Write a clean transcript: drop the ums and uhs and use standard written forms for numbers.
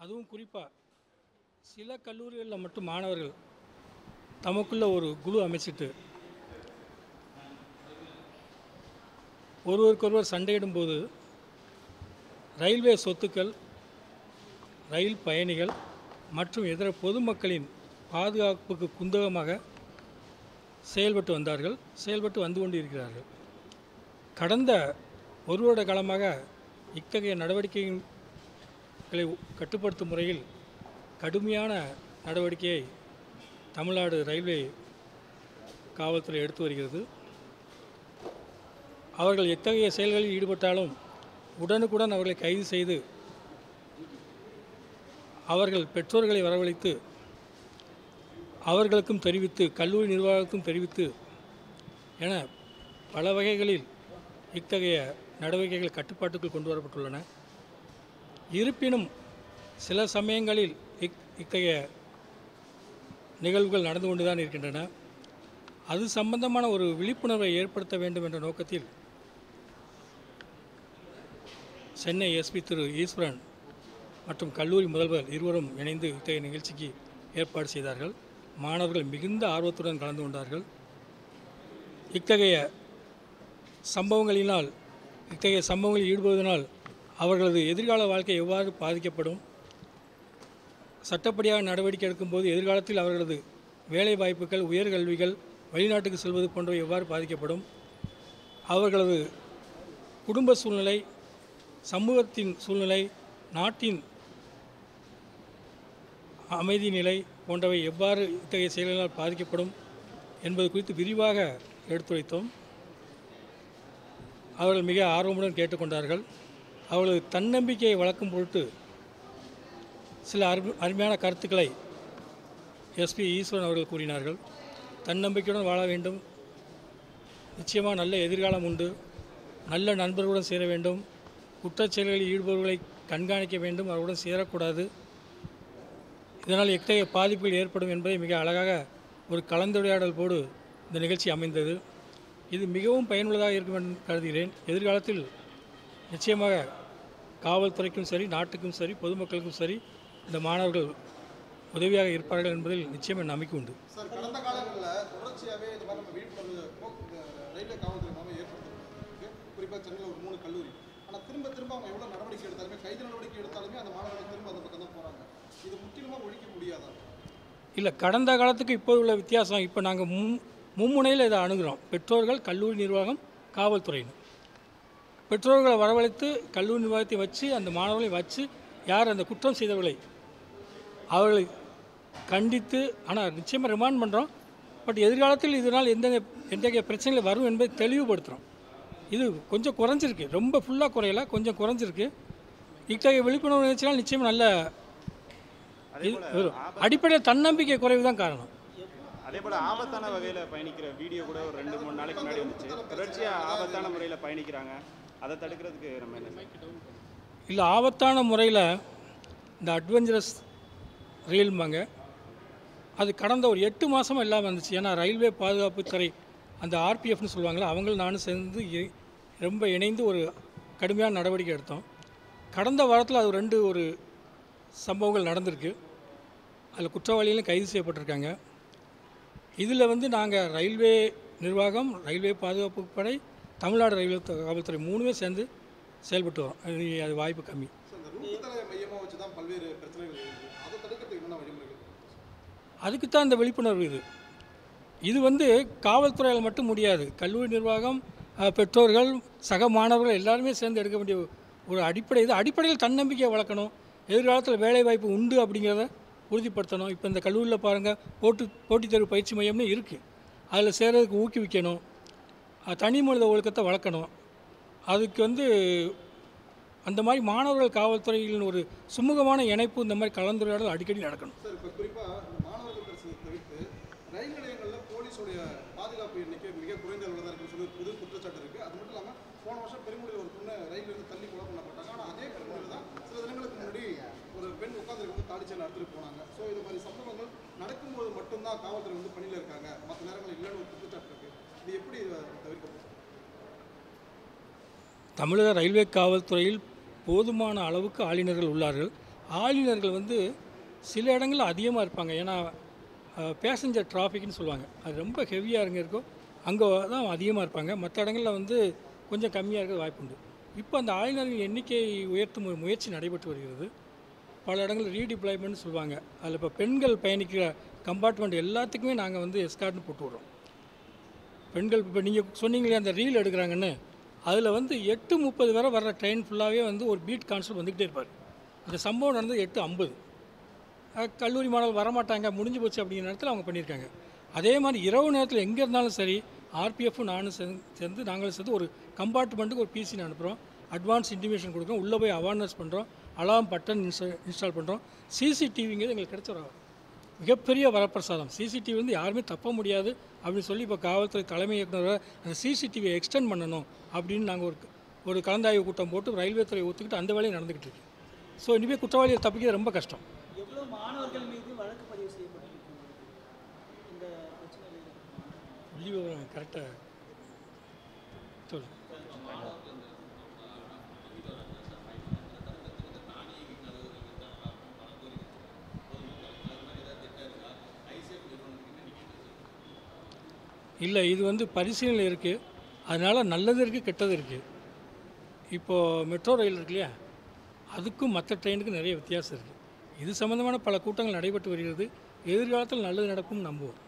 அதுவும் குறிப்பாக சில கல்லூரிகளில் மட்டும் மாணவர்கள் தமக்குள்ள ஒரு குழு அமைச்சிட்டு ஒருவருக்கொருவர் சண்டையிடும்போது ரயில்வே சொத்துக்கள், ரயில் பயணிகள் மற்றும் இதர பொதுமக்களின் பாதுகாப்புக்கு குந்தகமாக செயல்பட்டு வந்து கொண்டு இருக்கிறார்கள். கடந்த ஒரு வருட காலமாக இத்தகைய நடவடிக்கைகளை கட்டுப்படுத்தும் முறையில் கடுமையான நடவடிக்கையை தமிழ்நாடு ரயில்வே காவல்துறை எடுத்து வருகிறது. அவர்கள் எத்தகைய செயல்களில் ஈடுபட்டாலும் உடனுக்குடன் அவர்களை கைது செய்து அவர்கள் பெற்றோர்களை வரவழைத்து அவர்களுக்கும் தெரிவித்து, கல்லூரி நிர்வாகத்துக்கும் தெரிவித்து என பல வகைகளில் இத்தகைய நடவடிக்கைகள் கட்டுப்பாட்டுக்குள் கொண்டு வரப்பட்டுள்ளன. இருப்பினும் சில சமயங்களில் இத்தகைய நிகழ்வுகள் நடந்து கொண்டுதான் இருக்கின்றன. அது சம்பந்தமான ஒரு விழிப்புணர்வை ஏற்படுத்த வேண்டும் என்ற நோக்கத்தில் சென்னை எஸ்பி திரு ஈஸ்வரன் மற்றும் கல்லூரி முதல்வர் இருவரும் இணைந்து இத்தகைய நிகழ்ச்சிக்கு ஏற்பாடு செய்தார்கள். மாணவர்கள் மிகுந்த ஆர்வத்துடன் கலந்து கொண்டார்கள். இத்தகைய சம்பவங்களில் ஈடுபடுவதனால் அவர்களது எதிர்கால வாழ்க்கை எவ்வாறு பாதிக்கப்படும், சட்டப்படியாக நடவடிக்கை எடுக்கும்போது எதிர்காலத்தில் அவர்களது வேலை வாய்ப்புகள், உயர்கல்விகள், வெளிநாட்டுக்கு செல்வது போன்றவை எவ்வாறு பாதிக்கப்படும், அவர்களது குடும்ப சூழ்நிலை, சமூகத்தின் சூழ்நிலை, நாட்டின் அமைதி நிலை போன்றவை எவ்வாறு இத்தகைய செயல்களால் பாதிக்கப்படும் என்பது குறித்து விரிவாக எடுத்துரைத்தோம். அவர்கள் மிக ஆர்வமுடன் கேட்டுக்கொண்டார்கள். அவர்களது தன்னம்பிக்கையை வளர்க்கும் பொருட்டு சில அருமையான கருத்துக்களை எஸ்பி ஈஸ்வரன் அவர்கள் கூறினார்கள். தன்னம்பிக்கையுடன் வாழ வேண்டும், நிச்சயமாக நல்ல எதிர்காலம் உண்டு, நல்ல நண்பர்களுடன் சேர வேண்டும், குற்றச்செயல்களில் ஈடுபவர்களை கண்காணிக்க வேண்டும், அவர்களுடன் சேரக்கூடாது, இதனால் எத்தகைய பாதிப்புகள் ஏற்படும் என்பதை மிக அழகாக ஒரு கலந்துரையாடல் போடு இந்த நிகழ்ச்சி அமைந்தது. இது மிகவும் பயனுள்ளதாக இருக்கும் என்று கருதுகிறேன். எதிர்காலத்தில் நிச்சயமாக காவல்துறைக்கும் சரி, நாட்டுக்கும் சரி, பொதுமக்களுக்கும் சரி இந்த மாணவர்கள் உதவியாக இருப்பார்கள் என்பதில் நிச்சயம் நம்பிக்கை உண்டு. சார், கடந்த காலங்களில் தொடர்ச்சியாகவே இது மாதிரி நம்ம விழிப்புணர்வு ரயில்வே காவல்துறை மூலமாக ஏற்படுத்திருக்கு. குறிப்பாக சென்னையில் ஒரு 3 கல்லூரி. ஆனால் திரும்ப அவங்க எவ்வளோ நடவடிக்கை எடுத்தாலுமே, கைது நடவடிக்கை எடுத்தாலுமே அந்த மாணவர்கள் திரும்ப அந்த பக்கம் தான் போகிறாங்க. இது முற்றிலுமாக ஒழிக்க முடியாதா? இல்லை, கடந்த காலத்துக்கு இப்போது உள்ள வித்தியாசம், இப்போ நாங்கள் மும்முனையில் இதை அணுகிறோம். பெற்றோர்கள், கல்லூரி நிர்வாகம், காவல்துறையினர் பெற்றோர்களை வரவழைத்து கல்லூரி நிர்வாகத்தை வச்சு அந்த மாணவர்களை வச்சு யார் அந்த குற்றம் செய்தவர்களை அவர்களை கண்டித்து, ஆனால் நிச்சயமாக ரிமாண்ட் பண்ணுறோம். பட் எதிர்காலத்தில் இதனால் எந்த பிரச்சனைகள் வரும் என்பதை தெளிவுபடுத்துகிறோம். இது கொஞ்சம் குறைஞ்சிருக்கு, ரொம்ப ஃபுல்லாக குறையலை, கொஞ்சம் குறைஞ்சிருக்கு. இத்தகைய விழிப்புணர்வு நிகழ்ச்சினால் நிச்சயம் நல்ல அடிப்படையில் தன்னம்பிக்கை குறைவு தான் காரணம். அதே போல் ஆபத்தான வகையில் பயணிக்கிற வீடியோ கூட ஒரு 2-3 நாளைக்கு முன்னாடி வந்துச்சு. தொடர்ச்சியாக ஆபத்தான முறையில் பயணிக்கிறாங்க, அதை தடுக்கிறதுக்கு நம்ம என்ன? இல்லை, ஆபத்தான முறையில் இந்த அட்வென்ச்சரஸ் ரயில்பாங்க அது கடந்த ஒரு 8 மாதமாக இல்லாமல் இருந்துச்சு. ஏன்னா ரயில்வே பாதுகாப்புத்துறை அந்த ஆர்பிஎஃப்னு சொல்லுவாங்களே, அவங்களும் நானும் சேர்ந்து ரொம்ப இணைந்து ஒரு கடுமையான நடவடிக்கை எடுத்தோம். கடந்த வாரத்தில் அது 2 சம்பவங்கள் நடந்திருக்கு. அதில் குற்றவாளிகளும் கைது செய்யப்பட்டிருக்காங்க. இதில் நாங்கள் ரயில்வே நிர்வாகம், ரயில்வே பாதுகாப்பு படை, தமிழ்நாடு ரயில்வே காவல்துறை 3மே சேர்ந்து செயல்பட்டு வரோம். அது வாய்ப்பு கம்மி. அதுக்குத்தான் இந்த விழிப்புணர்வு. இது காவல்துறையால் மட்டும் முடியாது. கல்லூரி நிர்வாகம், பெற்றோர்கள், சக மாணவர்கள் எல்லாருமே சேர்ந்து எடுக்க வேண்டிய ஒரு அடிப்படை. அடிப்படையில் தன்னம்பிக்கையை வளர்க்கணும், எதிர்காலத்தில் வேலைவாய்ப்பு உண்டு அப்படிங்கிறத உறுதிப்படுத்தணும். இப்போ இந்த கல்லூரியில் பாருங்கள், போட்டித் தேர்வு பயிற்சி மையம்னு இருக்குது. அதில் சேர்கிறதுக்கு ஊக்குவிக்கணும், தனி மனித ஒழுக்கத்தை வளர்க்கணும். அதுக்கு அந்த மாதிரி மாணவர்கள் காவல்துறையின் ஒரு சுமூகமான இணைப்பு, இந்த மாதிரி கலந்துரையாடல் அடிக்கடி நடக்கணும். சார், இப்போ குறிப்பாக மாணவர்கள் தவிர்த்து ரயில் நிலையங்களில் போலீஸுடைய பாதுகாப்பு எண்ணிக்கை மிக குறைந்த அளவில் தான் இருக்குன்னு சொல்லி புது குற்றச்சாட்டு இருக்குது. அது மட்டும் இல்லாமல் போன வருஷம் பெருங்குடியில் ஒரு பொண்ணு ரயிலிருந்து தள்ளி கொலை பண்ணப்பட்டாங்க. ஆனால் அதே பெருங்குடியில் தான் சில தினங்களுக்கு முன்னாடி ஒரு பெண் உட்காந்துருக்கு தாடிச்சல் எடுத்துகிட்டு போனாங்க. ஸோ இது மாதிரி சம்பவங்கள் நடக்கும்போது மட்டும்தான் காவல்துறை பணியில் இருக்காங்க, மற்ற நேரங்கள் இல்லைன்னு ஒரு குற்றச்சாட்டு இருக்குது. இது எப்படி தவிர்க்கப்படும்? தமிழக ரயில்வே காவல்துறையில் போதுமான அளவுக்கு ஆளுநர்கள் உள்ளார்கள். ஆளுநர்கள் வந்து சில இடங்களில் அதிகமாக இருப்பாங்க. ஏன்னா பேசஞ்சர் டிராஃபிக்னு சொல்லுவாங்க, அது ரொம்ப ஹெவியாக இருக்கோ அங்கே தான் அதிகமாக இருப்பாங்க. மற்ற இடங்களில் வந்து கொஞ்சம் கம்மியாக இருக்க வாய்ப்புண்டு. இப்போ அந்த ஆளுநர்கள் எண்ணிக்கை உயர்த்தும் ஒரு முயற்சி நடைபெற்று வருகிறது. பல இடங்களில் ரீடிப்ளாய்மெண்ட்னு சொல்லுவாங்க. அதில் இப்போ பெண்கள் பயணிக்கிற கம்பார்ட்மெண்ட் எல்லாத்துக்குமே நாங்கள் வந்து எஸ்கார்ட்னு போட்டு விட்றோம். பெண்கள் இப்போ நீங்கள் சொன்னீங்களே அந்த ரீல் எடுக்கிறாங்கன்னு, அதில் வந்து 8:30 வரை வர்ற ட்ரெயின் ஃபுல்லாகவே வந்து ஒரு பீட் கான்ஸ்டபிள் வந்துக்கிட்டே இருப்பார். அந்த சம்பவம் நடந்தது 8:50. கல்லூரி மாணவர்கள் வரமாட்டாங்க, முடிஞ்சு போச்சு அப்படிங்கிற நேரத்தில் அவங்க பண்ணியிருக்காங்க. அதே மாதிரி இரவு நேரத்தில் எங்கே இருந்தாலும் சரி, ஆர்பிஎஃப்பும் நானும் சேர்ந்து நாங்களும் சேர்ந்து ஒரு கம்பார்ட்மெண்ட்டுக்கு ஒரு பிசின்னு அனுப்புகிறோம். அட்வான்ஸ் இன்டிமேஷன் கொடுக்குறோம். உள்ளே போய் அவேர்னஸ் பண்ணுறோம். அலாம் பட்டன் இன்ஸ்டால் பண்ணுறோம். சிசிடிவிங்கிறது எங்களுக்கு கிடைச்ச ஒரு மிகப்பெரிய வரப்பிரசாதம். சிசிடிவி வந்து யாருமே தப்ப முடியாது அப்படின்னு சொல்லி இப்போ காவல்துறை தலைமை இயக்குனர் அந்த சிசிடிவியை எக்ஸ்டெண்ட் பண்ணணும் அப்படின்னு நாங்கள் ஒரு கலந்தாய்வு கூட்டம் போட்டு ரயில்வே துறை ஒத்துக்கிட்டு அந்த வேலையை நடந்துக்கிட்டு இருக்கு. ஸோ இனிமேல் குற்றவாளியை தப்பிக்கிறது ரொம்ப கஷ்டம். எவ்வளோ மாணவர்கள் மீது வழக்கு பதிவு செய்யப்பட்டிருக்கு இந்த பிரச்சனையில்? புள்ளி விவரம் கரெக்டாக சொல்லு. இல்லை, இது வந்து பரிசீலனை இருக்குது. அதனால் நல்லது இருக்குது, கெட்டது இருக்குது. இப்போது மெட்ரோ ரயில் இருக்கு இல்லையா, அதுக்கும் மற்ற ட்ரெயினுக்கும் நிறைய வித்தியாசம் இருக்குது. இது சம்மந்தமான பல கூட்டங்கள் நடைபெற்று வருகிறது. எதிர்காலத்தில் நல்லது நடக்கும்னு நம்புவோம்.